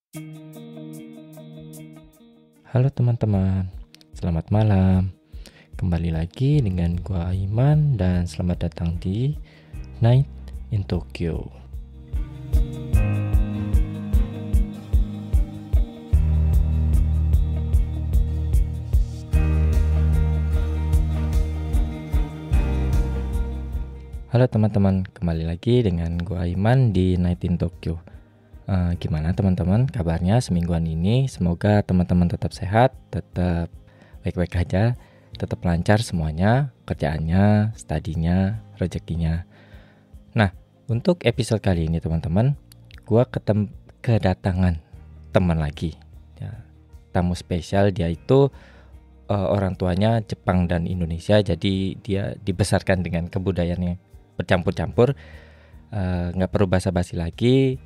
Halo teman-teman, selamat malam. Kembali lagi dengan gua Aiman dan selamat datang di Night in Tokyo. Halo teman-teman, kembali lagi dengan gua Aiman di Night in Tokyo. Gimana teman-teman kabarnya semingguan ini? Semoga teman-teman tetap sehat, tetap baik-baik aja, tetap lancar semuanya, kerjaannya, studinya, rezekinya. Nah, untuk episode kali ini teman-teman, gua kedatangan teman lagi. Ya, tamu spesial, dia itu orang tuanya Jepang dan Indonesia, jadi dia dibesarkan dengan kebudayaan yang bercampur-campur. Nggak perlu basa-basi lagi.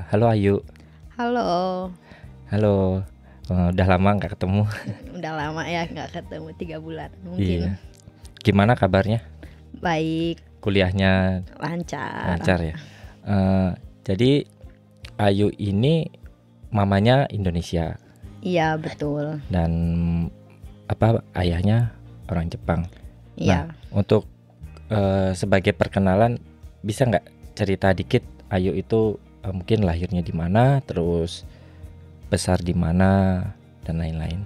Halo Ayu. Halo. Halo. Udah lama nggak ketemu. Udah lama ya nggak ketemu, 3 bulan mungkin. Iya. Gimana kabarnya? Baik. Kuliahnya lancar ya. Jadi Ayu ini mamanya Indonesia. Iya betul. Dan ayahnya orang Jepang. Iya. Nah, untuk sebagai perkenalan, bisa nggak cerita dikit Ayu itu mungkin lahirnya di mana, terus besar di mana, dan lain-lain.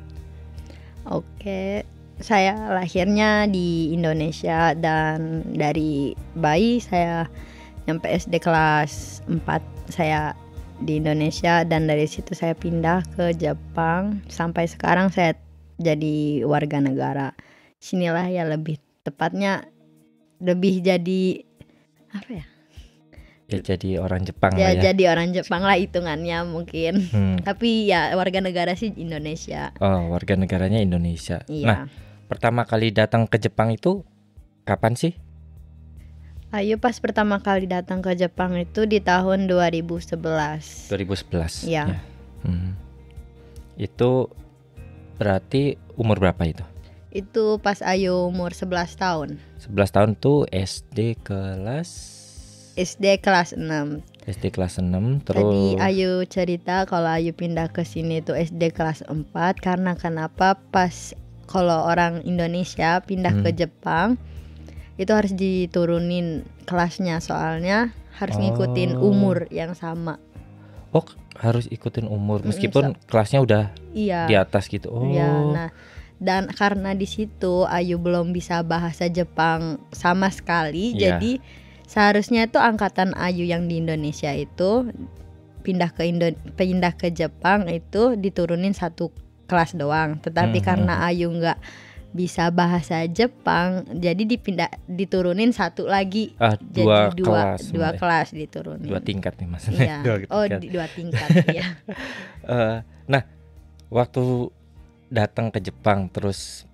Oke, saya lahirnya di Indonesia dan dari bayi saya nyampe SD kelas 4 saya di Indonesia, dan dari situ saya pindah ke Jepang sampai sekarang saya jadi warga negara. Sinilah ya, lebih tepatnya lebih jadi apa ya? Ya jadi orang Jepang ya, lah ya. jadi orang Jepang lah hitungannya mungkin. Tapi ya warga negara sih Indonesia. Oh, warga negaranya Indonesia. Iya. Nah, pertama kali datang ke Jepang itu kapan sih? Ayu pas pertama kali datang ke Jepang itu di tahun 2011. 2011. Ya. Itu berarti umur berapa itu? Itu pas Ayu umur 11 tahun. 11 tahun tuh SD kelas 6. SD kelas 6. Terus Tadi Ayu cerita kalau Ayu pindah ke sini tuh SD kelas 4 karena kenapa pas kalau orang Indonesia pindah ke Jepang itu harus diturunin kelasnya, soalnya harus ngikutin umur yang sama. Oh, harus ikutin umur meskipun kelasnya udah di atas gitu. Oh. Ya, nah, dan karena di situ Ayu belum bisa bahasa Jepang sama sekali, jadi seharusnya itu angkatan Ayu yang di Indonesia itu pindah ke Jepang itu diturunin 1 kelas doang. Tetapi karena Ayu nggak bisa bahasa Jepang, jadi diturunin 1 lagi. Jadi dua kelas diturunin. 2 tingkat nih maksudnya. Iya. 2 tingkat ya. Nah, waktu datang ke Jepang terus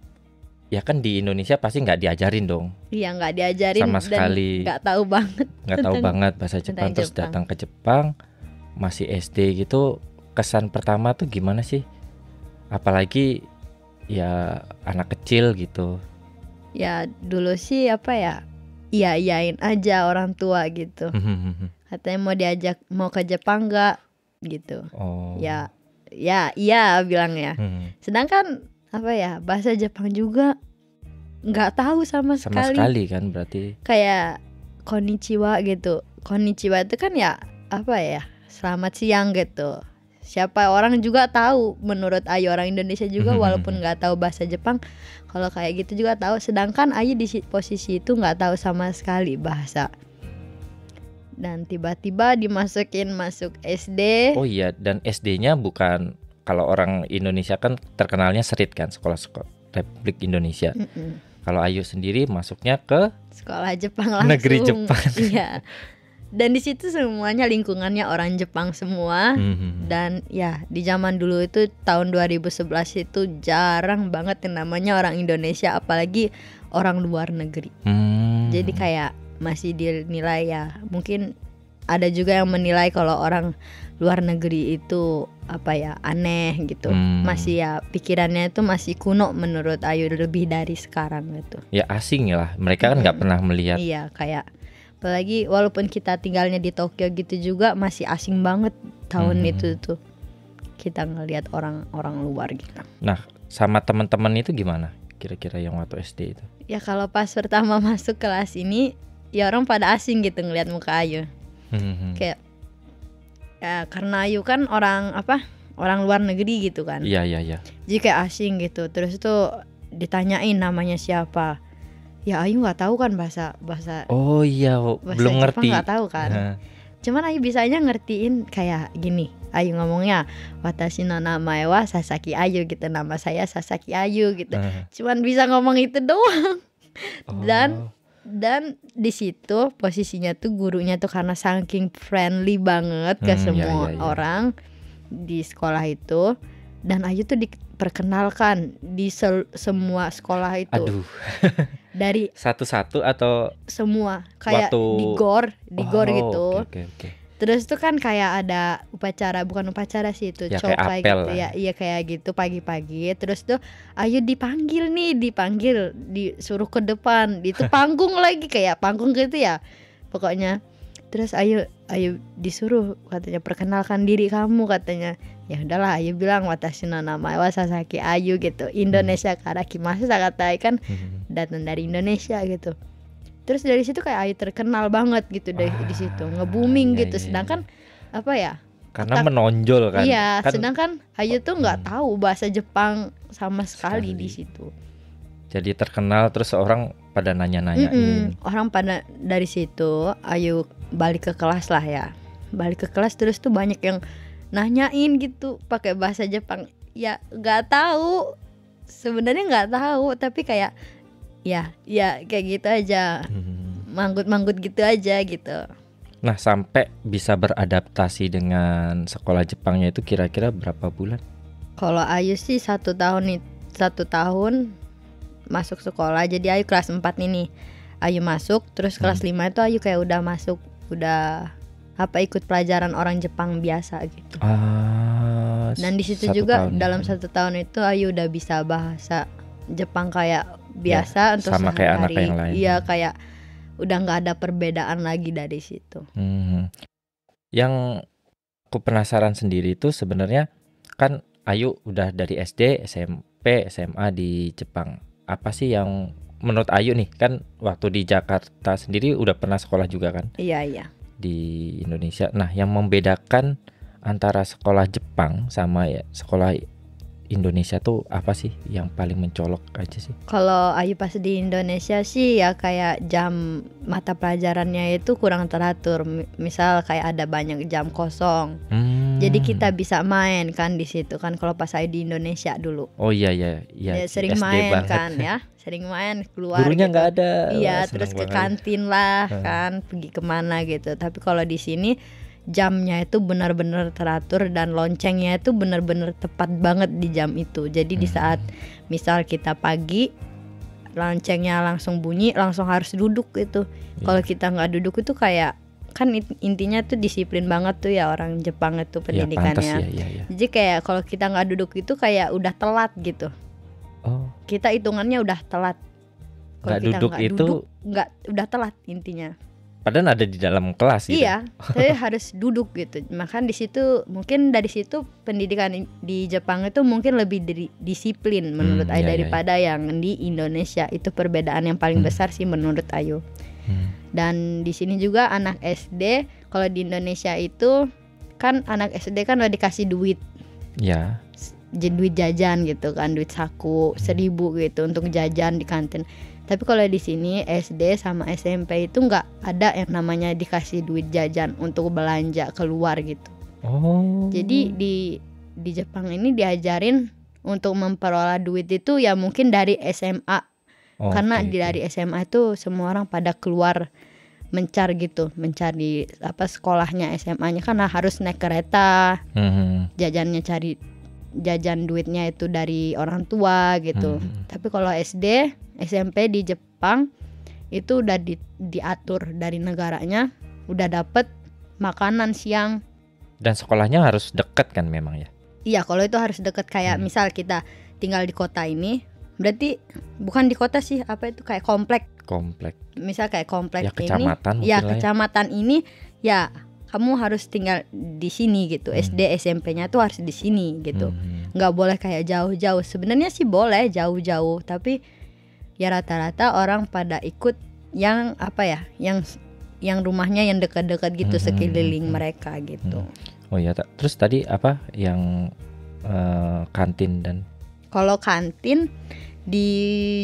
ya kan di Indonesia pasti nggak diajarin dong. Iya, nggak diajarin sama sekali. Nggak tahu banget bahasa Jepang. Terus datang ke Jepang masih SD gitu, kesan pertama tuh gimana sih? Apalagi ya anak kecil gitu. Ya dulu sih iyain aja orang tua gitu. Katanya mau ke Jepang nggak gitu. Ya iya bilangnya. Sedangkan bahasa Jepang juga nggak tahu sama sekali kan, berarti kayak konnichiwa gitu. Konnichiwa itu kan selamat siang gitu. Siapa orang juga tahu, menurut Ayu orang Indonesia juga walaupun nggak tahu bahasa Jepang, kalau kayak gitu juga tahu. Sedangkan Ayu di posisi itu nggak tahu sama sekali bahasa. Dan tiba-tiba masuk SD. Oh iya, dan SD-nya bukan, kalau orang Indonesia kan terkenalnya SRIT kan, sekolah Republik Indonesia. Kalau Ayu sendiri masuknya ke sekolah Jepang langsung. Negeri Jepang. Iya. Dan di situ semuanya lingkungannya orang Jepang semua. Dan ya di zaman dulu itu tahun 2011 itu jarang banget yang namanya orang Indonesia, apalagi orang luar negeri. Jadi kayak masih dinilai ya, mungkin ada juga yang menilai kalau orang luar negeri itu aneh gitu. Masih ya pikirannya itu masih kuno menurut Ayu, lebih dari sekarang gitu. Ya asing lah, mereka kan nggak pernah melihat. Iya, kayak apalagi walaupun kita tinggalnya di Tokyo gitu juga masih asing banget tahun itu tuh. kita ngelihat orang-orang luar gitu. Nah, sama teman-teman itu gimana? Kira-kira yang waktu SD itu? Ya kalau pas pertama masuk kelas ini, ya orang pada asing gitu ngelihat muka Ayu. Kayak ya, karena Ayu kan orang luar negeri gitu kan. Iya. Jadi kayak asing gitu. Terus tuh ditanyain namanya siapa. Ya Ayu nggak tahu kan bahasa. Oh iya, belum Jepang ngerti. Nggak tahu kan. Cuman Ayu bisanya ngertiin kayak gini. Ayu ngomongnya watashi no namae wa Sasaki Ayu gitu, nama saya Sasaki Ayu gitu. Cuman bisa ngomong itu doang. Dan di situ posisinya tuh gurunya tuh karena saking friendly banget ke semua orang di sekolah itu, dan Ayu tuh diperkenalkan di semua sekolah itu. Aduh. Dari satu-satu atau semua kayak di gor gitu. Okay. Terus tuh kan kayak ada bukan upacara sih itu, ya, kayak apel gitu ya. Iya kayak gitu pagi-pagi. Terus tuh Ayu dipanggil, disuruh ke depan. Itu panggung lagi kayak panggung gitu ya. Pokoknya terus Ayu disuruh katanya perkenalkan diri kamu katanya. Ya udahlah Ayu bilang watashi no namae wa Sasaki Ayu gitu. Indonesia karakimasu kata kan datang dari Indonesia gitu. Terus dari situ kayak Ayu terkenal banget gitu dari di situ, nge-booming gitu. Sedangkan apa ya? Karena menonjol kan. Iya, sedangkan Ayu tuh nggak tahu bahasa Jepang sama sekali di situ. Jadi terkenal terus orang pada nanya-nanyain. Orang pada dari situ Ayu balik ke kelas lah ya. Balik ke kelas terus tuh banyak yang nanyain gitu pakai bahasa Jepang. Ya nggak tahu. Sebenarnya nggak tahu, tapi kayak ya kayak gitu aja. Manggut-manggut gitu aja gitu. Nah, sampai bisa beradaptasi dengan sekolah Jepangnya itu kira-kira berapa bulan? Kalau Ayu sih 1 tahun masuk sekolah. Jadi Ayu kelas 4 ini Ayu masuk, terus kelas 5 itu Ayu kayak udah masuk, udah ikut pelajaran orang Jepang biasa gitu. Dan di situ juga dalam 1 tahun itu Ayu udah bisa bahasa Jepang kayak biasa untuk sama kayak anak yang lain. Iya, kayak udah nggak ada perbedaan lagi dari situ. Yang aku penasaran sendiri itu sebenarnya kan Ayu udah dari SD, SMP, SMA di Jepang. Apa sih yang menurut Ayu nih, kan waktu di Jakarta sendiri udah pernah sekolah juga kan? Iya. Di Indonesia. Nah, yang membedakan antara sekolah Jepang sama sekolah Indonesia tuh apa sih yang paling mencolok aja sih? Kalau Ayu pas di Indonesia sih ya kayak jam mata pelajarannya itu kurang teratur. Misal kayak ada banyak jam kosong. Jadi kita bisa main kan di situ kan kalau pas Ayu di Indonesia dulu. Oh iya. Ya, sering SD main banget. Kan ya. Sering main keluar. Gurunya gitu. Nggak ada. Iya, terus ke kantin lah kan, pergi kemana gitu. Tapi kalau di sini jamnya itu benar-benar teratur dan loncengnya itu benar-benar tepat banget di jam itu. Jadi di saat misal kita pagi, loncengnya langsung bunyi, langsung harus duduk gitu. Kalau kita nggak duduk itu kayak kan intinya tuh disiplin banget tuh ya orang Jepang itu pendidikannya. Ya. Jadi kayak kalau kita nggak duduk itu kayak udah telat gitu. Kita hitungannya udah telat. Kalau kita nggak duduk udah telat intinya. Padahal ada di dalam kelas gitu. Iya, tapi harus duduk gitu. Maka di situ mungkin dari situ pendidikan di Jepang itu mungkin lebih disiplin menurut Ayu daripada yang di Indonesia. Itu perbedaan yang paling besar sih menurut Ayu. Dan di sini juga anak SD, kalau di Indonesia itu kan anak SD kan udah dikasih duit. Ya. Duit jajan gitu kan, duit saku 1.000 gitu untuk jajan di kantin. Tapi kalau di sini SD sama SMP itu nggak ada yang namanya dikasih duit jajan untuk belanja keluar gitu. Jadi di Jepang ini diajarin untuk memperoleh duit itu ya mungkin dari SMA. Karena dari SMA itu semua orang pada keluar mencari sekolahnya SMA-nya karena harus naik kereta. Jajan duitnya itu dari orang tua gitu. Tapi kalau SD, SMP di Jepang itu udah diatur dari negaranya, udah dapet makanan siang. Dan sekolahnya harus deket kan memang ya? Iya, kalau itu harus deket kayak misal kita tinggal di kota ini, berarti bukan di kota sih, apa itu kayak komplek. Komplek. Misal kayak komplek ya, kecamatan ini, ya kecamatan ini ya kamu harus tinggal di sini gitu. SD SMP-nya tuh harus di sini gitu. Nggak boleh kayak jauh-jauh. Sebenarnya sih boleh jauh-jauh, tapi ya rata-rata orang pada ikut yang apa ya, yang rumahnya yang dekat-dekat gitu, sekeliling mereka gitu. Oh ya, terus tadi apa yang kantin dan? Kalau kantin di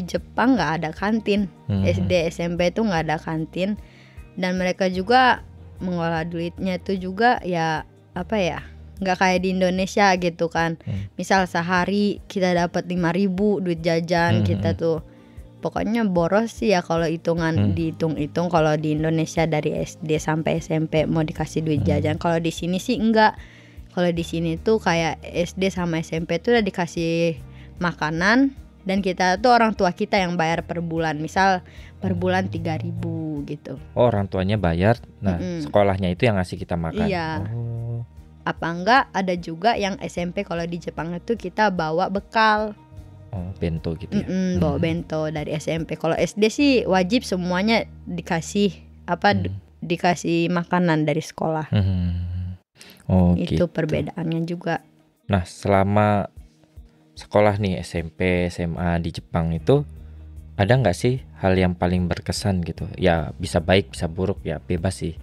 Jepang nggak ada kantin. SD SMP itu nggak ada kantin, dan mereka juga mengolah duitnya itu juga ya apa ya, nggak kayak di Indonesia gitu kan. Misal sehari kita dapat 5.000 duit jajan, kita tuh pokoknya boros sih ya kalau hitungan dihitung-hitung. Kalau di Indonesia dari SD sampai SMP mau dikasih duit jajan. Kalau di sini sih enggak. Kalau di sini tuh kayak SD sama SMP tuh udah dikasih makanan, dan kita tuh orang tua kita yang bayar per bulan. Misal per bulan 3.000 gitu. Oh, orang tuanya bayar. Nah, sekolahnya itu yang ngasih kita makan. Iya. Apa enggak ada juga yang SMP kalau di Jepang itu kita bawa bekal. Oh, bento gitu ya. Bawa bento dari SMP. Kalau SD sih wajib semuanya dikasih dikasih makanan dari sekolah. Oh, itu gitu. Perbedaannya juga. Nah, selama sekolah nih SMP, SMA di Jepang itu ada nggak sih hal yang paling berkesan gitu? Ya bisa baik, bisa buruk, ya bebas sih.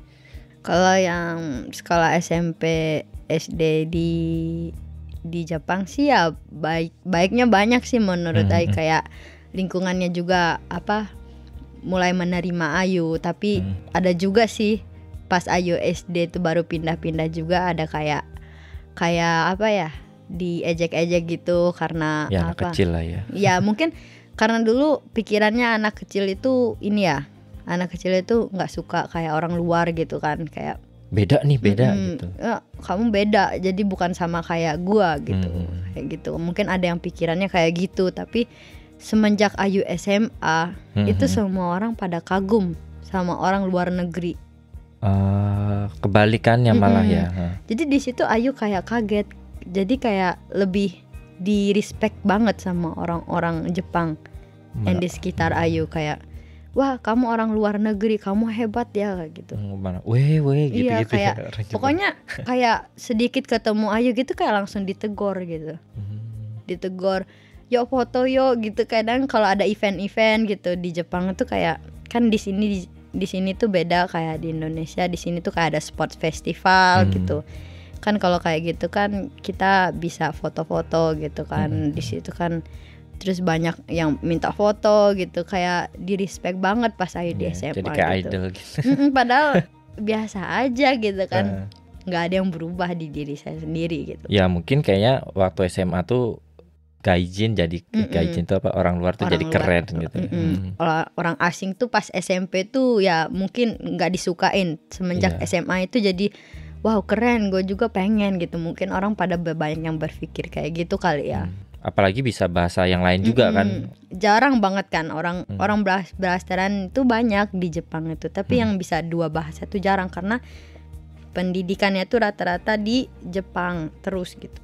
Kalau yang sekolah SMP, SD di Jepang sih ya baiknya banyak sih menurut Ayu. Kayak lingkungannya juga mulai menerima Ayu. Tapi ada juga sih pas Ayu SD itu baru pindah-pindah juga ada kayak apa ya, diejek-ejek gitu karena ya anak kecil lah ya. Ya mungkin karena dulu pikirannya anak kecil itu anak kecil itu nggak suka kayak orang luar gitu kan, kayak beda gitu. Ya, kamu beda, jadi bukan sama kayak gua gitu. Kayak gitu. Mungkin ada yang pikirannya kayak gitu, tapi semenjak Ayu SMA itu semua orang pada kagum sama orang luar negeri. Kebalikannya malah ya. Jadi di situ Ayu kayak kaget. Jadi kayak lebih di respect banget sama orang-orang Jepang yang di sekitar Ayu, kayak wah kamu orang luar negeri, kamu hebat ya kayak gitu. Weh gitu, iya, gitu kayak, ya. Pokoknya kayak sedikit ketemu Ayu gitu kayak langsung ditegor gitu. Ditegor, yuk foto yuk gitu. Kadang kalau ada event-event gitu di Jepang itu kayak kan di sini tuh beda kayak di Indonesia. Di sini tuh kayak ada sports festival gitu. Kan kalau kayak gitu kan kita bisa foto-foto gitu kan. Di situ kan terus banyak yang minta foto gitu, kayak di respect banget pas Ayu di SMA jadi kayak gitu. idol gitu. Padahal biasa aja gitu kan, nggak ada yang berubah di diri saya sendiri gitu. Ya mungkin kayaknya waktu SMA tuh gaijin, jadi gaijin tuh orang luar tuh orang jadi keren luar, gitu. Orang asing tuh pas SMP tuh ya mungkin nggak disukain. Semenjak SMA itu jadi wow keren, gue juga pengen gitu. Mungkin orang pada banyak yang berpikir kayak gitu kali ya. Apalagi bisa bahasa yang lain juga kan. Jarang banget kan orang blasteran itu banyak di Jepang itu. Tapi yang bisa 2 bahasa itu jarang, karena pendidikannya tuh rata-rata di Jepang terus gitu.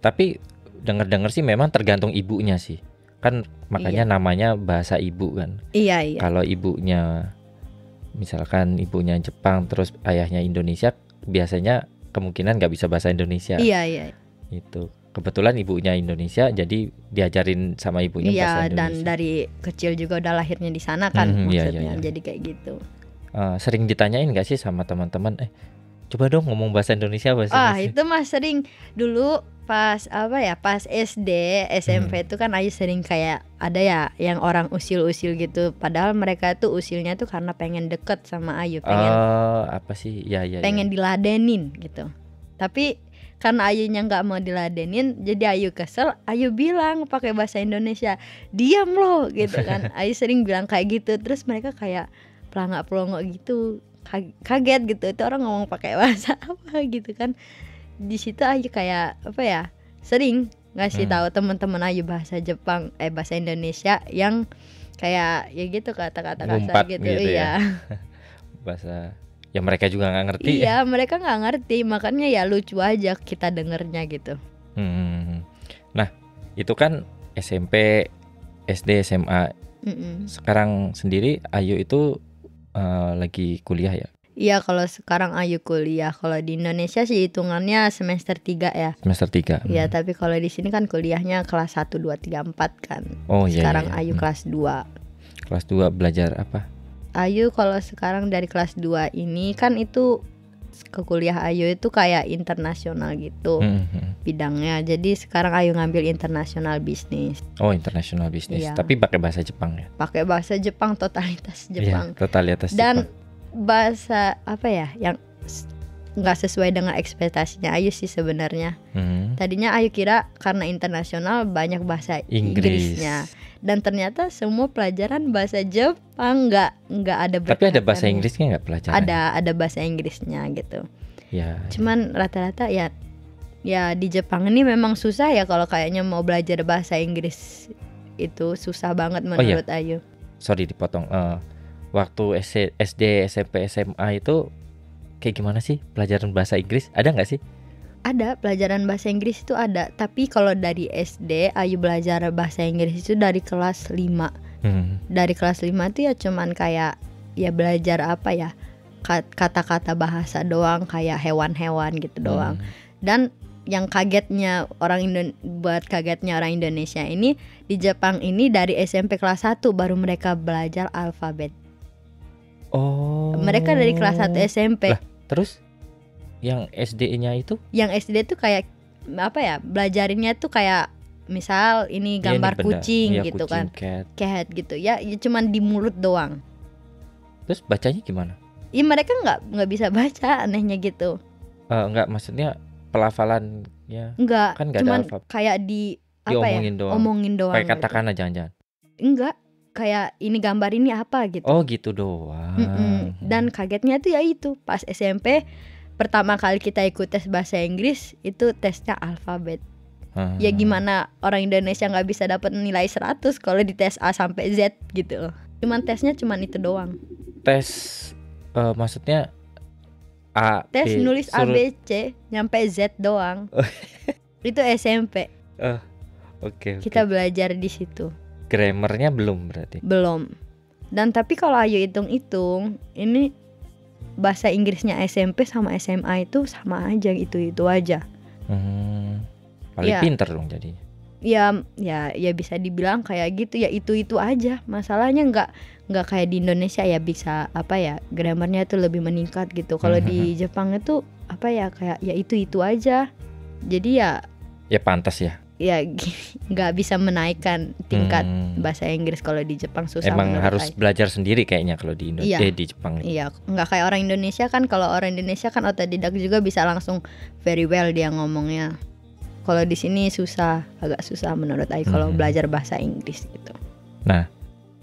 Tapi dengar-dengar sih memang tergantung ibunya sih. Kan makanya namanya bahasa ibu kan. Iya. Kalau ibunya misalkan ibunya Jepang terus ayahnya Indonesia, biasanya kemungkinan nggak bisa bahasa Indonesia. Iya. Itu. Kebetulan ibunya Indonesia, jadi diajarin sama ibunya bahasa Indonesia. Dan dari kecil juga udah lahirnya di sana kan, maksudnya. Jadi kayak gitu. Sering ditanyain nggak sih sama teman-teman, coba dong ngomong bahasa Indonesia. Itu mah sering. Dulu pas pas SD SMP itu kan Ayu sering kayak ada ya yang orang usil-usil gitu. Padahal mereka tuh usilnya tuh karena pengen deket sama Ayu, pengen pengen diladenin gitu. Tapi karena Ayunya nggak mau diladenin, jadi Ayu kesel. Ayu bilang pakai bahasa Indonesia, diam lo gitu kan. Ayu sering bilang kayak gitu. Terus mereka kayak pelangak-pelongo gitu, kaget gitu. Itu orang ngomong pakai bahasa apa gitu kan. Di situ Ayu kayak sering ngasih tahu teman-teman Ayu bahasa Jepang, bahasa Indonesia yang kayak ya gitu kata-kata kasar gitu ya. Bahasa ya mereka juga nggak ngerti. Iya, mereka nggak ngerti, makanya ya lucu aja kita dengernya gitu. Nah, itu kan SMP, SD, SMA. Sekarang sendiri Ayu itu lagi kuliah ya? Iya, kalau sekarang Ayu kuliah. Kalau di Indonesia sih hitungannya semester 3 ya. Semester 3. Iya, tapi kalau di sini kan kuliahnya kelas 1, 2, 3, 4 kan. Oh iya. Sekarang iya. Ayu kelas 2. Kelas 2 belajar apa? Ayu kalau sekarang dari kelas 2 ini kan itu ke kuliah Ayu itu kayak internasional gitu bidangnya. Jadi sekarang Ayu ngambil internasional bisnis. Oh, internasional bisnis. Iya. Tapi pakai bahasa Jepang ya? Pakai bahasa Jepang, totalitas Jepang. Iya, totalitas Dan Jepang. bahasa apa ya yang nggak sesuai dengan ekspektasinya Ayu sih sebenarnya. Tadinya Ayu kira karena internasional banyak bahasa Inggrisnya. Dan ternyata semua pelajaran bahasa Jepang, nggak ada Tapi ada berkaitannya. bahasa Inggrisnya nggak pelajaran? Ada bahasa Inggrisnya gitu. Ya. Cuman rata-rata ya di Jepang ini memang susah ya kalau kayaknya mau belajar bahasa Inggris itu susah banget menurut Ayu. Sorry dipotong. Waktu SD, SMP, SMA itu kayak gimana sih pelajaran bahasa Inggris? Ada nggak sih? Ada pelajaran bahasa Inggris itu ada. Tapi kalau dari SD Ayu belajar bahasa Inggris itu dari kelas 5. Dari kelas 5 itu ya cuman kayak ya belajar apa ya, kata-kata bahasa doang, kayak hewan-hewan gitu doang. Dan yang kagetnya buat kagetnya orang Indonesia ini, di Jepang ini dari SMP kelas 1 baru mereka belajar alfabet. Oh. Mereka dari kelas 1 SMP. Lah, terus yang SD-nya itu? Yang SD tuh kayak apa ya, belajarinnya tuh kayak misal ini gambar kucing gitu kucing, kan, cat gitu ya cuman di mulut doang. Terus bacanya gimana? Ya mereka nggak bisa baca, anehnya gitu. Nggak, maksudnya pelafalannya Enggak, kan nggak cuman ada alfabet. kayak Diomongin doang. omongin doang. Kayak gitu. katakanlah jangan-jangan. Enggak, kayak ini gambar ini apa gitu. Oh gitu doang. Dan kagetnya tuh ya itu pas SMP pertama kali kita ikut tes bahasa Inggris itu tesnya alfabet. Ya gimana orang Indonesia nggak bisa dapat nilai 100 kalau di tes A sampai Z gitu. Cuman tesnya cuman itu doang. Tes maksudnya A, tes B, nulis A, B, C nyampe Z doang. Itu SMP. Oke. Kita belajar di situ. Grammarnya belum berarti? Belum. Dan tapi kalau Ayu hitung-hitung, ini bahasa Inggrisnya SMP sama SMA itu sama aja, itu aja. Paling pinter dong jadinya. Ya bisa dibilang kayak gitu, ya itu aja. Masalahnya nggak kayak di Indonesia ya bisa apa ya, grammarnya tuh lebih meningkat gitu. Kalau di Jepang itu apa ya, kayak ya itu aja. Jadi ya pantas ya. Ya nggak bisa menaikkan tingkat bahasa Inggris kalau di Jepang, susah. Emang harus belajar sendiri kayaknya kalau di Indonesia, di Jepang. Iya, nggak kayak orang Indonesia kan. Kalau orang Indonesia kan otodidak juga bisa langsung very well dia ngomongnya. Kalau di sini agak susah menurut Ayu kalau belajar bahasa Inggris gitu. Nah,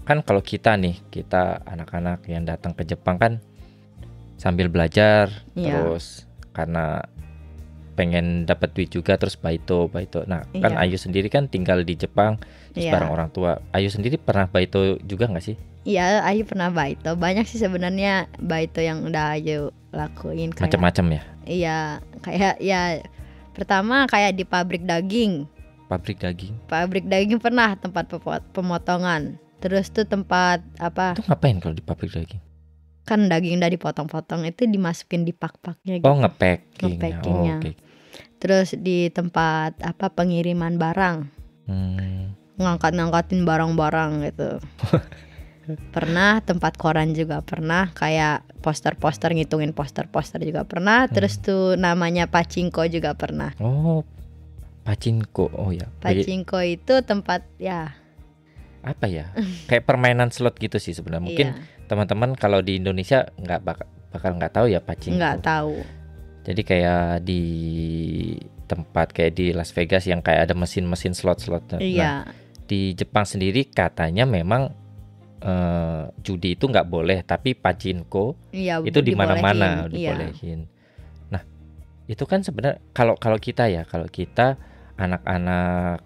kan kalau kita anak-anak yang datang ke Jepang kan sambil belajar, terus karena pengen dapat duit juga, terus baito. Nah, kan Ayu sendiri kan tinggal di Jepang bareng orang tua. Ayu sendiri pernah baito juga nggak sih? Iya, Ayu pernah baito. Banyak sih sebenarnya baito yang udah Ayu lakuin. Macam-macam ya? Iya, kayak ya pertama kayak di pabrik daging. Pabrik daging? Pabrik daging pernah, tempat pemotongan. Terus tuh tempat apa? Itu ngapain kalau di pabrik daging? Kan daging udah dipotong-potong itu dimasukin di pak-paknya gitu. Oh, nge-packingnya. Okay. Terus di tempat pengiriman barang, ngangkatin barang-barang gitu. Pernah tempat koran juga pernah, kayak poster-poster, ngitungin poster-poster juga pernah. Terus tuh namanya pachinko juga pernah. Oh, pachinko. Oh ya. Pachinko itu tempat ya apa ya? Kayak permainan slot gitu sih sebenarnya. Mungkin teman-teman kalau di Indonesia bakal nggak tahu ya pachinko. Nggak tahu. Jadi kayak di tempat kayak di Las Vegas yang kayak ada mesin-mesin slot-slot. Nah, di Jepang sendiri katanya memang judi itu nggak boleh, tapi pachinko itu di mana-mana dibolehin. Nah, itu kan sebenarnya kalau kita anak-anak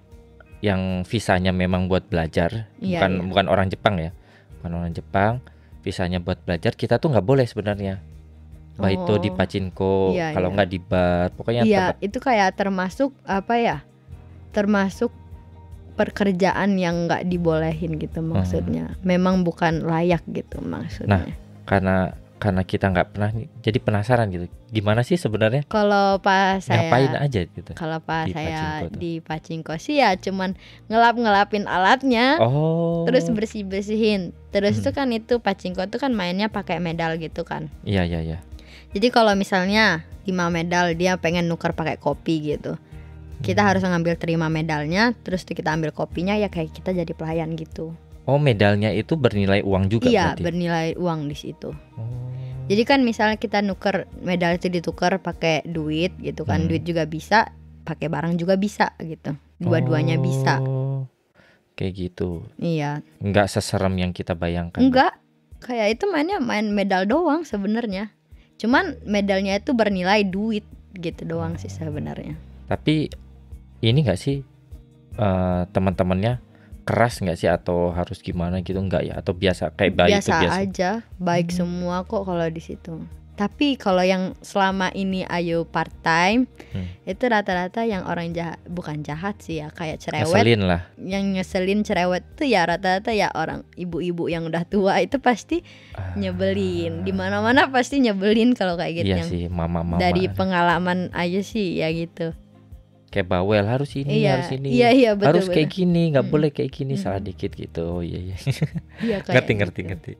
yang visanya memang buat belajar, bukan orang Jepang ya, bukan orang Jepang, visanya buat belajar, kita tuh nggak boleh sebenarnya. Baito di pachinko, kalau nggak di bar, pokoknya. Iya, itu kayak termasuk termasuk pekerjaan yang nggak dibolehin gitu maksudnya. Memang bukan layak gitu maksudnya. Nah, karena kita nggak pernah jadi penasaran gitu. Gimana sih sebenarnya? Kalau pas Ngapain saya aja gitu kalau pas di saya pachinko tuh? di pachinko sih ya cuman ngelapin alatnya, terus Oh, bersihin. Terus itu hmm, kan itu pachinko tuh kan mainnya pakai medal gitu kan. iya iya iya. Jadi kalau misalnya 5 medal dia pengen nuker pakai kopi gitu. Kita harus ngambil terima medalnya, terus tuh kita ambil kopinya ya kayak kita jadi pelayan gitu. Oh, medalnya itu bernilai uang juga Iya, berarti. bernilai uang di situ. Oh, Jadi kan misalnya kita nuker medal itu ditukar pakai duit gitu kan. Duit juga bisa, pakai barang juga bisa gitu. Dua-duanya bisa. oh, kayak gitu. Iya. Nggak seserem yang kita bayangkan. Enggak, kayak itu mainnya main medal doang sebenarnya. Cuman medalnya itu bernilai duit gitu doang sih sebenarnya. Tapi ini nggak sih teman-temannya keras nggak sih atau harus gimana gitu nggak ya? Atau biasa kayak bayi itu Biasa biasa? aja, baik semua kok kalau di situ. Tapi kalau yang selama ini Ayu part time itu rata-rata yang orang jahat, bukan jahat sih ya, kayak cerewet. Ngeselin lah. Yang ngeselin cerewet tuh ya rata-rata ya orang ibu-ibu yang udah tua itu pasti nyebelin. Di mana-mana pasti nyebelin kalau kayak gitu. Iya yang sih, mama-mama. dari pengalaman aja sih ya gitu. Kayak bawel harus ini, Iya, harus ini. iya betul. Harus kayak gini, nggak Mm. boleh kayak gini, salah dikit gitu. Oh iya iya. Iya kayak Ngerti. gitu.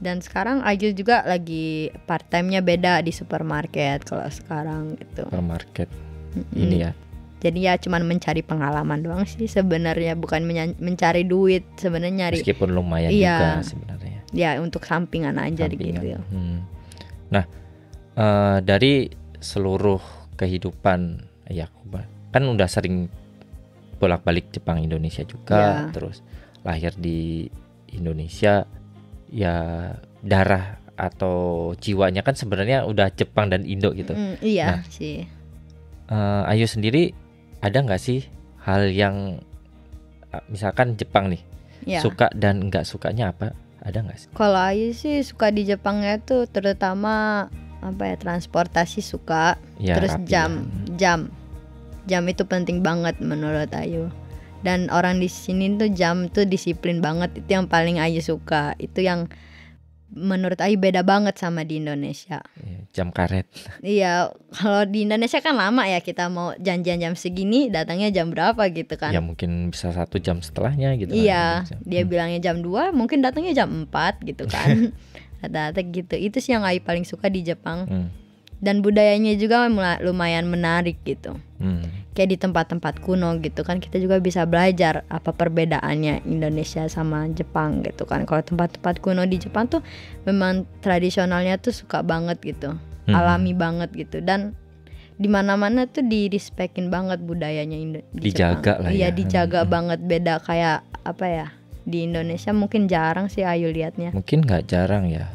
Dan sekarang Ayu juga lagi part time-nya beda di supermarket kalau sekarang gitu. Supermarket Mm-mm. ini ya. Jadi ya cuman mencari pengalaman doang sih sebenarnya, bukan mencari duit sebenarnya, nyari Meskipun lumayan Iya. juga sebenarnya. ya untuk sampingan aja Sampingan. gitu. Nah, dari seluruh kehidupan ya kan udah sering bolak-balik Jepang Indonesia juga, Ya. terus lahir di Indonesia, ya darah atau jiwanya kan sebenarnya udah Jepang dan Indo gitu. Iya Nah, sih. Ayu sendiri ada nggak sih hal yang misalkan Jepang nih Ya. suka dan nggak sukanya apa? Ada nggak sih? Kalau Ayu sih suka di Jepangnya tuh terutama apa ya, transportasi suka, Ya, terus rapi lah. jam itu penting banget menurut Ayu. Dan orang di sini tuh jam tuh disiplin banget, itu yang paling Ayu suka. Itu yang menurut Ayu beda banget sama di Indonesia. Ya, jam karet. Iya, kalau di Indonesia kan lama ya, kita mau janjian jam segini datangnya jam berapa gitu kan. Ya mungkin bisa 1 jam setelahnya gitu. Iya, kan. dia bilangnya jam 2, mungkin datangnya jam 4 gitu kan. Rata-rata gitu. Itu sih yang Ayu paling suka di Jepang. Dan budayanya juga lumayan menarik gitu. Kayak di tempat-tempat kuno gitu kan, kita juga bisa belajar apa perbedaannya Indonesia sama Jepang gitu kan. Kalau tempat-tempat kuno di Jepang tuh memang tradisionalnya tuh suka banget gitu. Alami banget gitu, dan di mana-mana tuh di-respectin banget budayanya di Dijaga Jepang. lah Iya, ya. dijaga banget. Beda kayak apa ya? Di Indonesia mungkin jarang sih Ayu liatnya. Mungkin nggak jarang ya,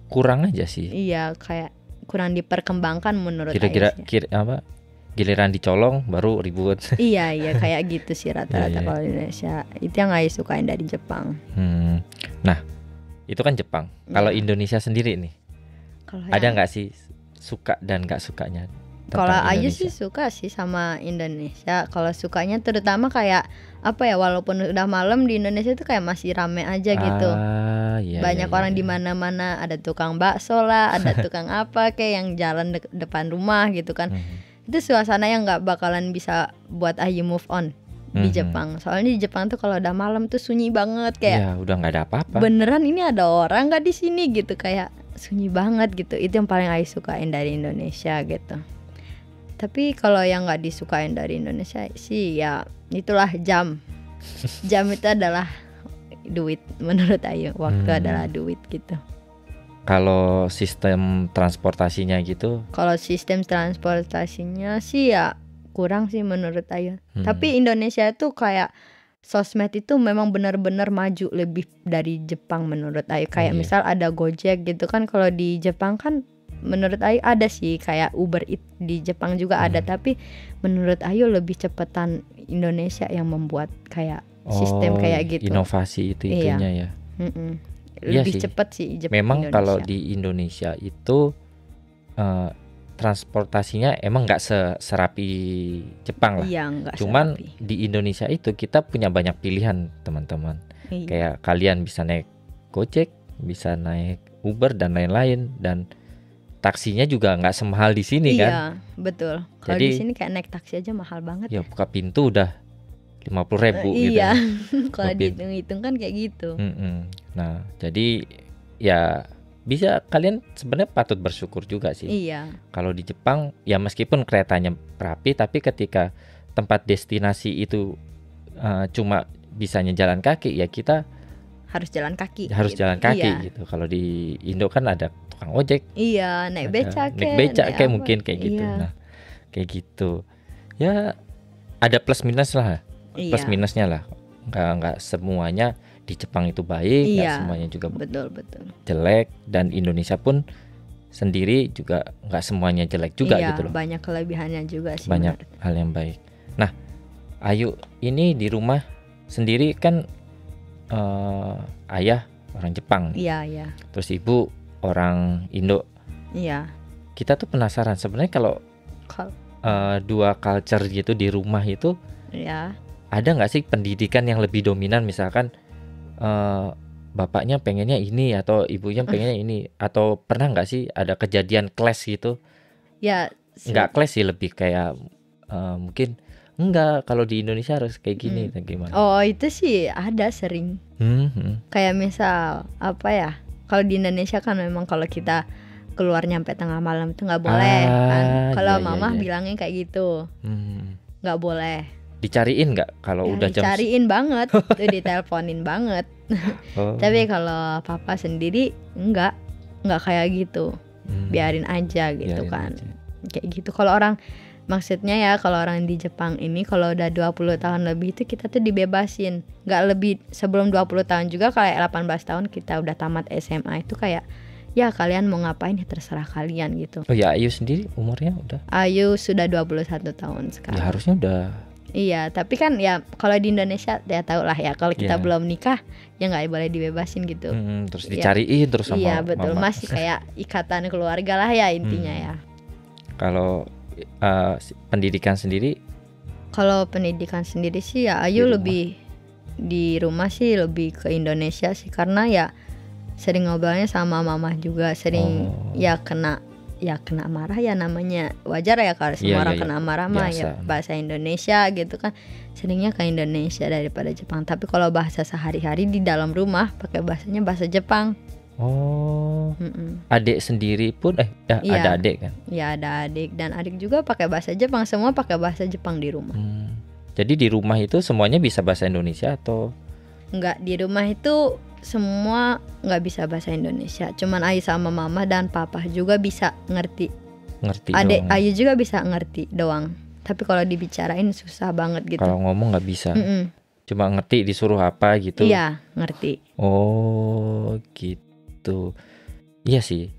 kurang aja sih. Iya, kayak kurang diperkembangkan menurut Kira-kira Ayu sih. giliran dicolong baru ribut. Iya kayak gitu sih rata-rata Iya. kalau di Indonesia. Itu yang Ayu sukain dari Jepang. Nah, itu kan Jepang. Kalau Iya. Indonesia sendiri nih, Kalau ada yang- nggak sih suka dan nggak sukanya tentang Kalau Ayu Indonesia? sih suka sih sama Indonesia. Kalau sukanya terutama kayak apa ya, walaupun udah malam di Indonesia tuh kayak masih rame aja gitu. Iya, Banyak iya, orang iya. di mana-mana, ada tukang bakso lah, ada tukang apa kayak yang jalan depan rumah gitu kan. Itu suasana yang nggak bakalan bisa buat Ayu move on di Jepang. Soalnya di Jepang tuh kalau udah malam tuh sunyi banget, kayak Ya udah nggak ada apa-apa. beneran ini ada orang nggak di sini gitu, kayak sunyi banget gitu. Itu yang paling Ayu sukain dari Indonesia gitu. Tapi kalau yang nggak disukain dari Indonesia sih ya itulah jam. Jam itu adalah duit menurut Ayu. Waktu adalah duit gitu. Kalau sistem transportasinya gitu, Kalau sistem transportasinya sih ya kurang sih menurut Ayu. Tapi Indonesia itu kayak sosmed itu memang benar-benar maju lebih dari Jepang menurut Ayu. Kayak Iya. misal ada Gojek gitu kan, kalau di Jepang kan menurut Ayu ada sih kayak Uber Eats di Jepang juga ada, tapi menurut Ayu lebih cepetan Indonesia yang membuat kayak sistem kayak gitu. inovasi itu Iya. itunya ya. Mm-mm. Iya Lebih sih. cepet sih Memang Indonesia. kalau di Indonesia itu transportasinya emang nggak serapi Jepang lah. Iya, nggak Cuman serapi. di Indonesia itu kita punya banyak pilihan teman-teman. Iya. Kayak kalian bisa naik Gojek, bisa naik Uber dan lain-lain, dan taksinya juga nggak semahal di sini kan. Iya, betul. Kalau Jadi di sini kayak naik taksi aja mahal banget. ya buka pintu udah 50.000 gitu. Iya, kalau Mobil. dihitung-hitung kan kayak gitu. Nah, jadi ya bisa, kalian sebenarnya patut bersyukur juga sih. Iya, Kalau di Jepang ya meskipun keretanya rapi, tapi ketika tempat destinasi itu cuma bisanya jalan kaki, ya kita harus jalan kaki. harus gitu. jalan kaki Iya. gitu. Kalau di Indo kan ada tukang ojek, Iya, naik ada becak naik becak naik kayak apa. mungkin kayak gitu. Iya. Nah, kayak gitu. Ya ada plus minus lah. Plus Iya. minusnya lah. Nggak semuanya di Jepang itu baik, nggak Iya. semuanya juga Betul. jelek, dan Indonesia pun sendiri juga nggak semuanya jelek juga Iya, gitu loh. banyak kelebihannya juga sih. Banyak menurut. hal yang baik. Nah, Ayu ini di rumah sendiri kan ayah orang Jepang, Iya. terus ibu orang Indo. Iya. Kita tuh penasaran sebenarnya kalau Kalau dua culture gitu di rumah itu ya, ada nggak sih pendidikan yang lebih dominan, misalkan bapaknya pengennya ini atau ibunya pengennya ini, atau pernah nggak sih ada kejadian clash gitu? ya Nggak clash sih, lebih kayak mungkin enggak, kalau di Indonesia harus kayak gini atau gimana? Oh, itu sih ada sering. Kayak misal apa ya? Kalau di Indonesia kan memang kalau kita keluar nyampe tengah malam itu nggak boleh kan. Kalau Iya, mama iya. bilangnya kayak gitu, nggak boleh. Dicariin nggak kalau Ya, udah jam dicariin banget, tuh diteleponin banget. Oh, Tapi kalau papa sendiri nggak kayak gitu. Biarin aja gitu biarin kan. aja. Kayak gitu. Kalau orang, maksudnya ya kalau orang di Jepang ini kalau udah 20 tahun lebih itu kita tuh dibebasin. Nggak lebih, sebelum 20 tahun juga kayak 18 tahun kita udah tamat SMA itu kayak ya kalian mau ngapain ya terserah kalian gitu. Oh ya, Ayu sendiri umurnya udah? Ayu sudah 21 tahun sekarang. Ya harusnya udah. Iya, tapi kan ya kalau di Indonesia ya tau lah ya, kalau kita Iya. belum nikah ya nggak boleh dibebasin gitu. Terus Iya. dicariin terus sama Iya betul, mama. masih kayak ikatan keluarga lah ya intinya ya. Kalau pendidikan sendiri, Kalau pendidikan sendiri sih ya Di Ayu rumah. lebih di rumah sih lebih ke Indonesia sih, karena ya sering ngobrolnya sama mama juga, sering ya kena marah ya, namanya wajar ya kalau semua Iya, orang iya, kena marah mah ya biasa. bahasa Indonesia gitu kan, seringnya ke Indonesia daripada Jepang. Tapi kalau bahasa sehari-hari di dalam rumah pakai bahasanya bahasa Jepang. adik sendiri pun Iya. ada adik kan? Ya ada adik, dan adik juga pakai bahasa Jepang, semua pakai bahasa Jepang di rumah. Jadi di rumah itu semuanya bisa bahasa Indonesia atau? Enggak, di rumah itu semua nggak bisa bahasa Indonesia. Cuman Ayu sama mama dan papa juga bisa ngerti. Adik doang? Ayu juga bisa ngerti doang. Tapi kalau dibicarain susah banget gitu. Kalau ngomong nggak bisa, Mm-mm. cuma ngerti disuruh apa gitu. Iya, ngerti. Oh gitu. Iya sih.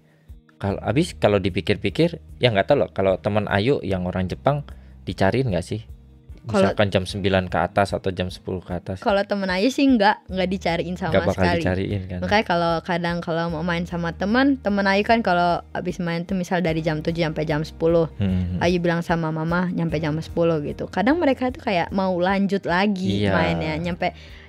Kalau dipikir-pikir ya nggak tahu loh, kalau teman Ayu yang orang Jepang dicariin nggak sih? Kalau- Misalkan jam 9 ke atas atau jam 10 ke atas, Kalau temen Ayu sih nggak dicariin sama nggak bakal sekali. dicariin kan? Makanya kalau mau main sama temen Ayu kan kalau abis main tuh misal dari jam 7 sampai jam 10, Ayu bilang sama mama nyampe jam 10 gitu. Kadang mereka tuh kayak mau lanjut lagi Iya. mainnya,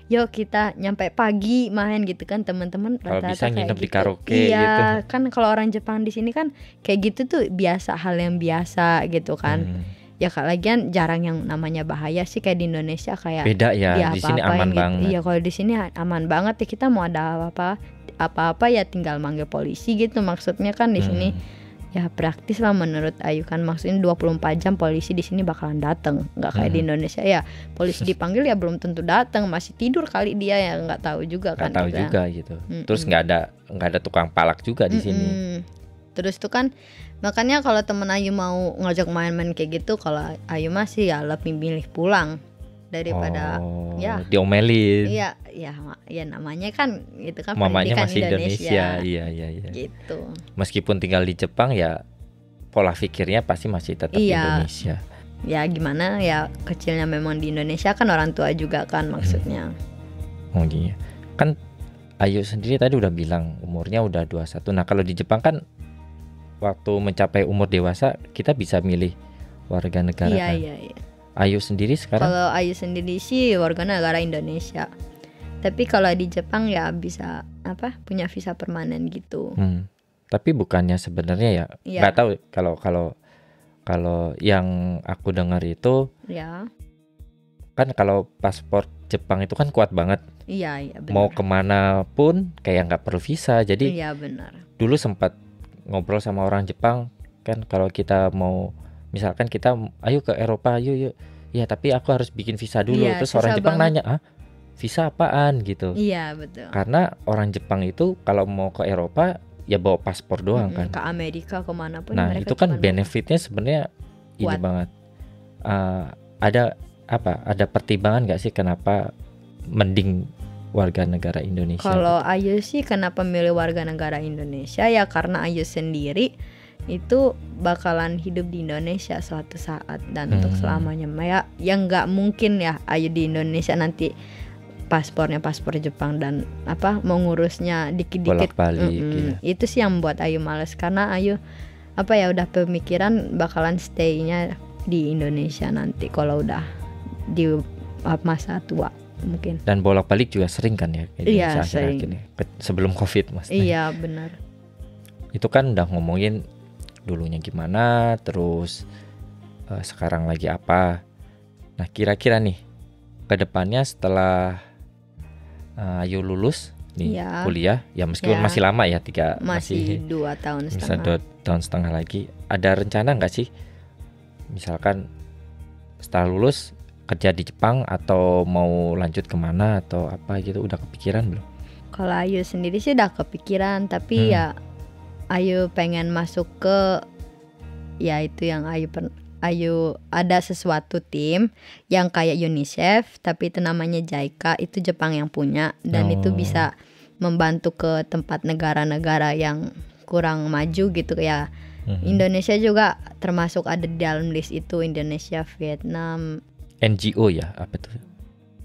yuk kita nyampe pagi main gitu kan, teman-teman Kalau rata-rata bisa kayak nginep di gitu. karaoke Iya, gitu. kan kalau orang Jepang di sini kan kayak gitu tuh biasa, hal yang biasa gitu kan. Ya lagian jarang yang namanya bahaya sih kayak di Indonesia kayak Beda ya, di sini diapa-apain aman gitu. banget. Iya, kalau di sini aman banget ya, kita mau ada apa-apa ya tinggal manggil polisi gitu. Maksudnya kan di sini ya praktis lah menurut Ayu kan, maksudnya 24 jam polisi di sini bakalan datang, nggak kayak di Indonesia ya polisi dipanggil ya belum tentu datang, masih tidur kali dia ya, nggak tahu juga kan. Nggak tahu kita. juga gitu. Terus nggak ada tukang palak juga di sini. Terus tuh kan makanya kalau temen Ayu mau ngajak main-main kayak gitu, kalau Ayu masih ya lebih milih pulang daripada ya diomelin. iya ya namanya kan itu kan Mamanya pendidikan masih Indonesia. Iya. gitu. Meskipun tinggal di Jepang ya pola pikirnya pasti masih tetap Iya. Indonesia. Ya gimana ya, kecilnya memang di Indonesia kan, orang tua juga kan maksudnya. Oh iya. Kan Ayu sendiri tadi udah bilang umurnya udah 21. Nah, kalau di Jepang kan waktu mencapai umur dewasa kita bisa milih warga negara kan. Iya. Ayu sendiri sekarang Kalau Ayu sendiri sih warga negara Indonesia. Tapi kalau di Jepang ya bisa punya visa permanen gitu. Tapi bukannya sebenarnya ya, nggak tahu kalau yang aku dengar itu Ya. kan kalau paspor Jepang itu kan kuat banget. Iya benar. Mau kemana pun kayak nggak perlu visa. Jadi Iya benar. dulu sempat ngobrol sama orang Jepang kan, kalau kita mau misalkan kita ayo ke Eropa yuk, ya tapi aku harus bikin visa dulu. Iya, Terus orang susah Jepang banget. nanya, visa apaan gitu. Iya betul. Karena orang Jepang itu kalau mau ke Eropa ya bawa paspor doang kan. Ke Amerika kemanapun Nah mereka itu kan cuma benefitnya sebenarnya ini Kuat. banget. Ada pertimbangan nggak sih kenapa mending warga negara Indonesia? Kalau Ayu sih kenapa milih warga negara Indonesia ya karena Ayu sendiri itu bakalan hidup di Indonesia suatu saat dan untuk selamanya. Ya nggak mungkin ya Ayu di Indonesia nanti paspor Jepang dan mau ngurusnya dikit-dikit. Bolak-balik gitu. Itu sih yang membuat Ayu males karena Ayu udah pemikiran bakalan stay-nya di Indonesia nanti kalau udah di masa tua mungkin. Dan bolak-balik juga sering kan ya? Iya sering. Ini, sebelum COVID maksudnya. Iya benar. Itu kan udah ngomongin dulunya gimana, terus sekarang lagi apa. Nah kira-kira nih kedepannya setelah Ayu lulus nih kuliah, ya meskipun masih lama ya, masih 2 tahun setengah. 2 tahun setengah lagi. Ada rencana nggak sih? Misalkan setelah lulus kerja di Jepang atau mau lanjut kemana atau apa gitu, udah kepikiran belum? Kalau Ayu sendiri sih udah kepikiran, tapi ya Ayu pengen masuk ke ya itu yang Ayu ada sesuatu tim yang kayak UNICEF tapi itu namanya JICA, itu Jepang yang punya dan itu bisa membantu ke tempat negara-negara yang kurang maju gitu ya. Indonesia juga termasuk ada di dalam list itu, Indonesia, Vietnam. NGO ya, apa tuh?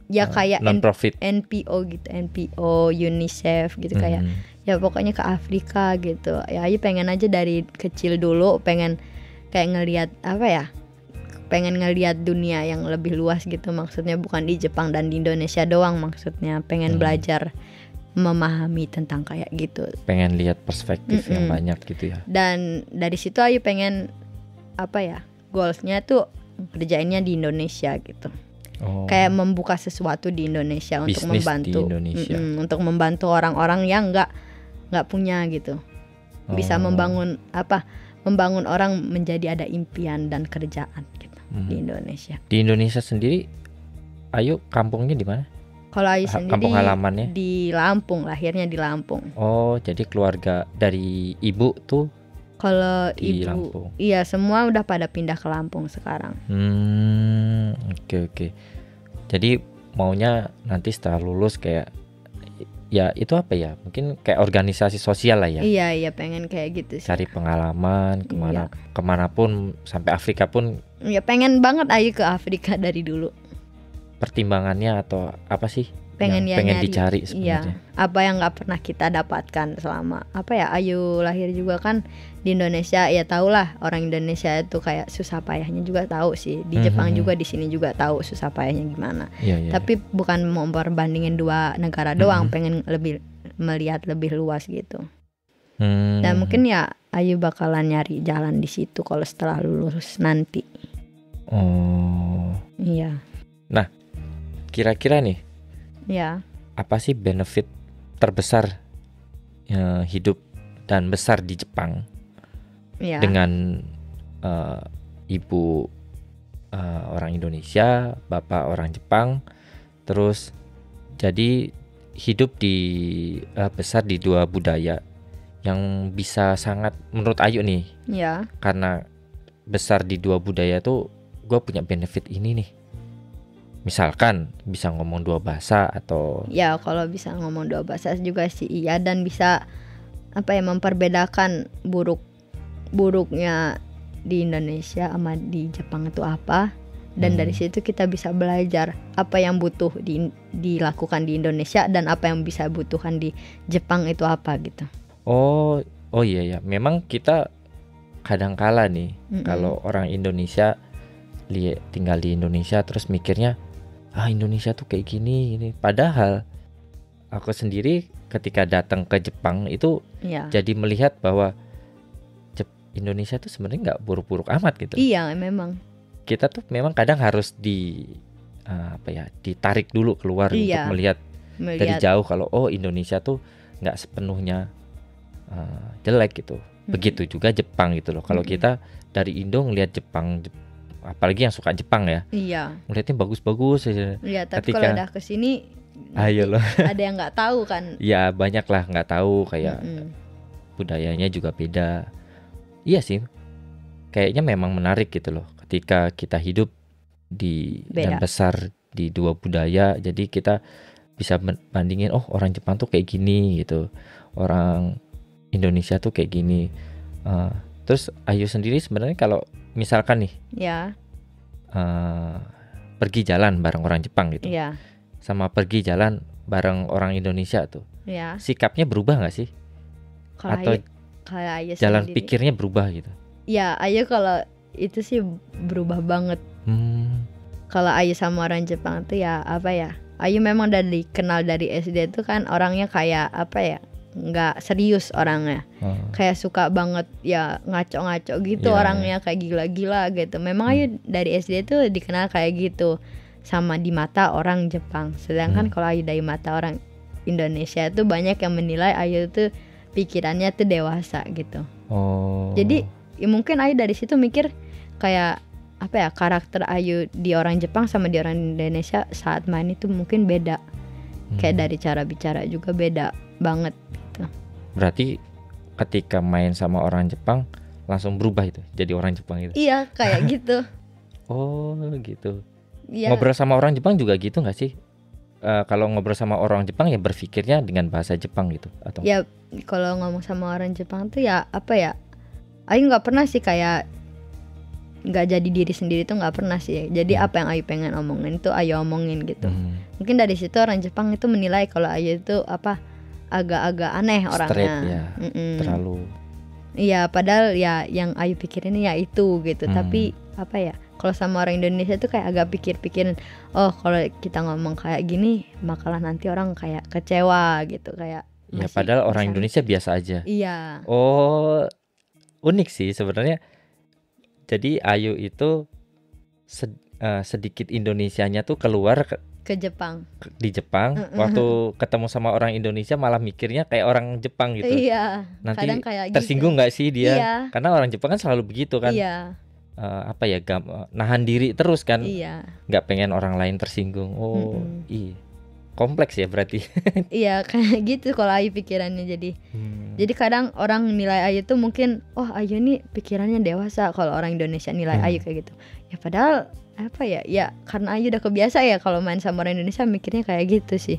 Ya kayak non-profit. NPO gitu, NPO, UNICEF gitu kayak ya pokoknya ke Afrika gitu. Ya Ayu pengen aja dari kecil dulu pengen kayak ngelihat pengen ngelihat dunia yang lebih luas gitu, maksudnya bukan di Jepang dan di Indonesia doang, maksudnya pengen belajar memahami tentang kayak gitu. Pengen lihat perspektif yang banyak gitu ya. Dan dari situ Ayu pengen goalsnya tuh kerjainnya di Indonesia gitu. Kayak membuka sesuatu di Indonesia untuk Bisnis membantu di Indonesia. Untuk membantu orang-orang yang nggak punya gitu. Bisa membangun orang menjadi ada impian dan kerjaan gitu di Indonesia. Di Indonesia sendiri Ayu kampungnya di mana? Kalau Ayu sendiri kampung halamannya di Lampung, lahirnya di Lampung. Oh, jadi keluarga dari ibu tuh kalau di ibu Lampung. Iya, semua udah pada pindah ke Lampung sekarang. Oke. Jadi maunya nanti setelah lulus kayak ya itu mungkin kayak organisasi sosial lah ya. Iya pengen kayak gitu sih. Cari pengalaman kemanapun, sampai Afrika pun. Ya pengen banget Ayu ke Afrika dari dulu. Pertimbangannya atau apa sih? Pengen dicari sebenarnya. Iya, apa yang nggak pernah kita dapatkan selama Ayu lahir juga kan di Indonesia. Ya tahulah orang Indonesia itu kayak susah payahnya juga tahu sih. Di Jepang juga, di sini juga tahu susah payahnya gimana. Tapi bukan mau perbandingin dua negara doang, pengen melihat lebih luas gitu. Dan mungkin ya Ayu bakalan nyari jalan di situ kalau setelah lulus nanti. Iya. Nah, kira-kira nih, apa sih benefit terbesar hidup dan besar di Jepang dengan ibu orang Indonesia, bapak orang Jepang, terus jadi hidup besar di dua budaya yang bisa sangat, menurut Ayu nih, karena besar di dua budaya tuh gue punya benefit ini nih. Misalkan bisa ngomong 2 bahasa atau ya kalau bisa ngomong 2 bahasa juga sih iya, dan bisa memperbedakan buruknya di Indonesia sama di Jepang itu apa, dan dari situ kita bisa belajar apa yang butuh dilakukan di Indonesia dan apa yang bisa butuhkan di Jepang itu apa gitu. Oh iya, memang kita kadangkala nih kalau orang Indonesia tinggal di Indonesia terus mikirnya Indonesia tuh kayak gini, padahal aku sendiri ketika datang ke Jepang itu Iya. jadi melihat bahwa Indonesia tuh sebenarnya nggak buruk-buruk amat gitu. Iya, memang. Kita tuh memang kadang harus ditarik dulu keluar untuk melihat dari jauh kalau Indonesia tuh nggak sepenuhnya jelek gitu. Begitu juga Jepang gitu loh. Kalau kita dari Indo ngelihat Jepang, apalagi yang suka Jepang ya, ngelihatnya bagus-bagus aja. Iya, tapi kalau udah kesini loh. ada yang nggak tahu kan? Ya banyak lah nggak tahu, kayak budayanya juga beda. Iya sih, kayaknya memang menarik gitu loh ketika kita hidup dan besar di dua budaya. Jadi kita bisa bandingin, orang Jepang tuh kayak gini gitu, orang Indonesia tuh kayak gini. Terus Ayu sendiri sebenarnya kalau misalkan nih pergi jalan bareng orang Jepang gitu, sama pergi jalan bareng orang Indonesia tuh, sikapnya berubah nggak sih? Atau jalan pikirnya berubah gitu? Ya, Ayu kalau itu sih berubah banget. Kalau Ayu sama orang Jepang tuh ya apa ya? Ayu memang kenal dari SD tuh kan orangnya kayak apa ya? Nggak serius orangnya. Kayak suka banget ya ngaco-ngaco gitu orangnya, kayak gila-gila gitu. Memang Ayu dari SD tuh dikenal kayak gitu sama di mata orang Jepang. Sedangkan kalau Ayu dari mata orang Indonesia tuh banyak yang menilai Ayu tuh pikirannya tuh dewasa gitu. Jadi ya mungkin Ayu dari situ mikir kayak apa ya, karakter Ayu di orang Jepang sama di orang Indonesia saat main itu mungkin beda. Kayak dari cara bicara juga beda banget gitu. Berarti ketika main sama orang Jepang langsung berubah itu jadi orang Jepang gitu? Iya, kayak gitu. Gitu. Ya. Ngobrol sama orang Jepang juga gitu nggak sih? Kalau ngobrol sama orang Jepang ya berpikirnya dengan bahasa Jepang gitu atau? Ya kalau ngomong sama orang Jepang tuh ya apa ya, Ayu nggak pernah sih kayak nggak jadi diri sendiri tuh, nggak pernah sih. Jadi apa yang Ayu pengen omongin tuh Ayu omongin gitu. Mungkin dari situ orang Jepang itu menilai kalau Ayu itu apa, agak-agak aneh orangnya. Straight ya, terlalu. Iya, padahal ya yang Ayu pikirin ya itu gitu. Tapi apa ya, kalau sama orang Indonesia tuh kayak agak pikir-pikirin, kalau kita ngomong kayak gini bakalan nanti orang kayak kecewa gitu, kayak. Ya padahal orang Indonesia biasa aja. Iya. Unik sih sebenarnya. Jadi Ayu itu sedikit Indonesianya tuh keluar ke Jepang. Di Jepang, waktu ketemu sama orang Indonesia malah mikirnya kayak orang Jepang gitu. Iya. Nanti kadang kayak tersinggung nggak sih dia? Iya. Karena orang Jepang kan selalu begitu kan. Iya. Nahan diri terus kan. Iya. Nggak pengen orang lain tersinggung. Kompleks ya berarti. Iya kayak gitu kalau Ayu pikirannya jadi. Jadi kadang orang nilai Ayu tuh mungkin, Ayu nih pikirannya dewasa, kalau orang Indonesia nilai Ayu kayak gitu. Ya padahal apa ya? Ya karena Ayu udah kebiasa ya kalau main sama orang Indonesia mikirnya kayak gitu sih.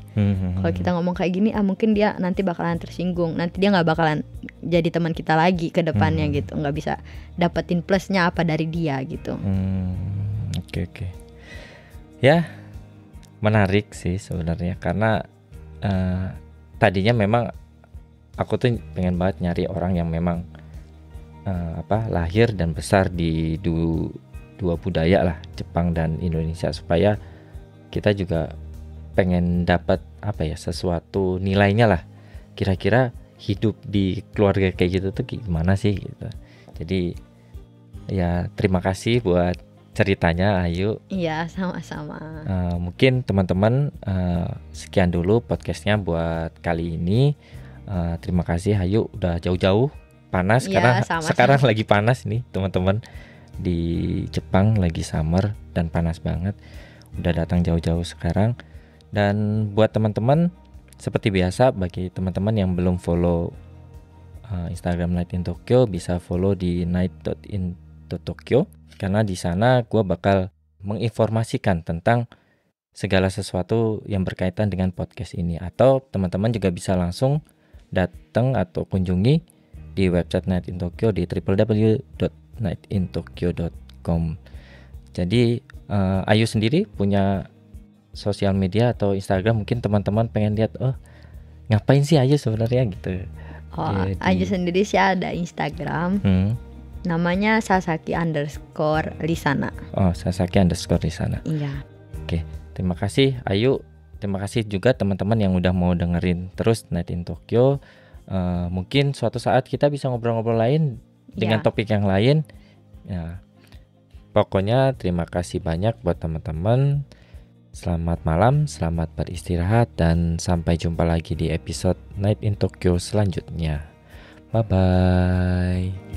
Kalau kita ngomong kayak gini, mungkin dia nanti bakalan tersinggung. Nanti dia nggak bakalan jadi teman kita lagi ke depannya gitu. Nggak bisa dapetin plusnya apa dari dia gitu. Oke. Ya. Menarik sih sebenarnya karena tadinya memang aku tuh pengen banget nyari orang yang memang lahir dan besar di dua budaya lah, Jepang dan Indonesia, supaya kita juga pengen dapat sesuatu nilainya lah, kira-kira hidup di keluarga kayak gitu tuh gimana sih gitu. Jadi ya terima kasih buat ceritanya Ayu. Iya, sama-sama. Mungkin teman-teman sekian dulu podcastnya buat kali ini. Terima kasih Ayu udah jauh-jauh panas karena sekarang lagi panas nih teman-teman, di Jepang lagi summer dan panas banget. Udah datang jauh-jauh sekarang. Dan buat teman-teman seperti biasa, bagi teman-teman yang belum follow Instagram Night in Tokyo, bisa follow di night.in.tokyo. Karena di sana gue bakal menginformasikan tentang segala sesuatu yang berkaitan dengan podcast ini. Atau teman-teman juga bisa langsung datang atau kunjungi di website Night in Tokyo di www.nightintokyo.com. Jadi Ayu sendiri punya sosial media atau Instagram, mungkin teman-teman pengen lihat ngapain sih Ayu sebenarnya gitu. Ayu sendiri sih ada Instagram. Namanya Sasaki_Lisana. Sasaki_Lisana. Iya. Oke, terima kasih Ayu Terima kasih juga teman-teman yang udah mau dengerin terus Night in Tokyo. Mungkin suatu saat kita bisa ngobrol-ngobrol lain dengan topik yang lain. Ya, pokoknya terima kasih banyak buat teman-teman. Selamat malam, selamat beristirahat, dan sampai jumpa lagi di episode Night in Tokyo selanjutnya. Bye-bye.